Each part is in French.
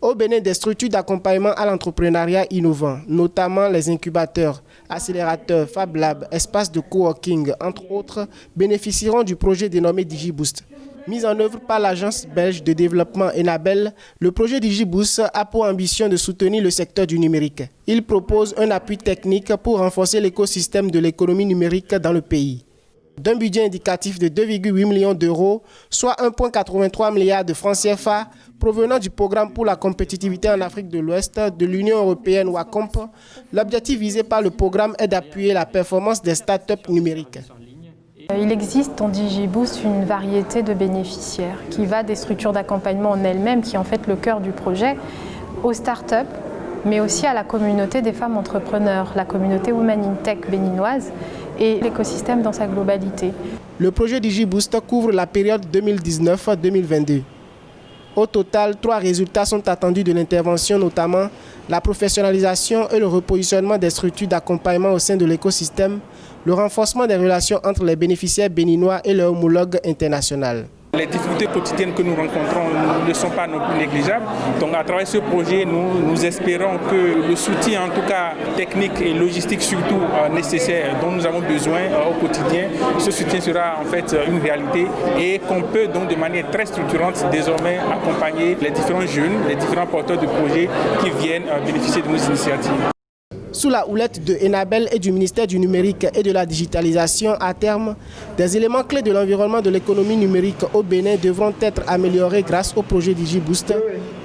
Au Bénin, des structures d'accompagnement à l'entrepreneuriat innovant, notamment les incubateurs, accélérateurs, Fab Lab, espaces de coworking, entre autres, bénéficieront du projet dénommé DigiBoost. Mis en œuvre par l'agence belge de développement Enabel, le projet DigiBoost a pour ambition de soutenir le secteur du numérique. Il propose un appui technique pour renforcer l'écosystème de l'économie numérique dans le pays. D'un budget indicatif de 2,8 millions d'euros, soit 1,83 milliard de francs CFA, provenant du programme pour la compétitivité en Afrique de l'Ouest de l'Union européenne WACOMP, l'objectif visé par le programme est d'appuyer la performance des start-up numériques. Il existe en DigiBoost une variété de bénéficiaires qui va des structures d'accompagnement en elles-mêmes, qui est en fait le cœur du projet, aux start-up, mais aussi à la communauté des femmes entrepreneurs, la communauté Women in Tech béninoise et l'écosystème dans sa globalité. Le projet DigiBoost couvre la période 2019-2022. Au total, 3 résultats sont attendus de l'intervention, notamment la professionnalisation et le repositionnement des structures d'accompagnement au sein de l'écosystème, le renforcement des relations entre les bénéficiaires béninois et leurs homologues internationaux. Les difficultés quotidiennes que nous rencontrons ne sont pas non plus négligeables. Donc à travers ce projet, nous espérons que le soutien, en tout cas technique et logistique surtout nécessaire, dont nous avons besoin au quotidien, ce soutien sera en fait une réalité et qu'on peut donc de manière très structurante désormais accompagner les différents jeunes, les différents porteurs de projets qui viennent bénéficier de nos initiatives. Sous la houlette de Enabel et du ministère du numérique et de la digitalisation, à terme, des éléments clés de l'environnement de l'économie numérique au Bénin devront être améliorés grâce au projet DigiBoost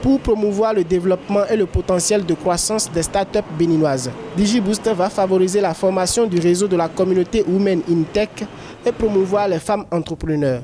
pour promouvoir le développement et le potentiel de croissance des start-up béninoises. DigiBoost va favoriser la formation du réseau de la communauté Women in Tech et promouvoir les femmes entrepreneurs.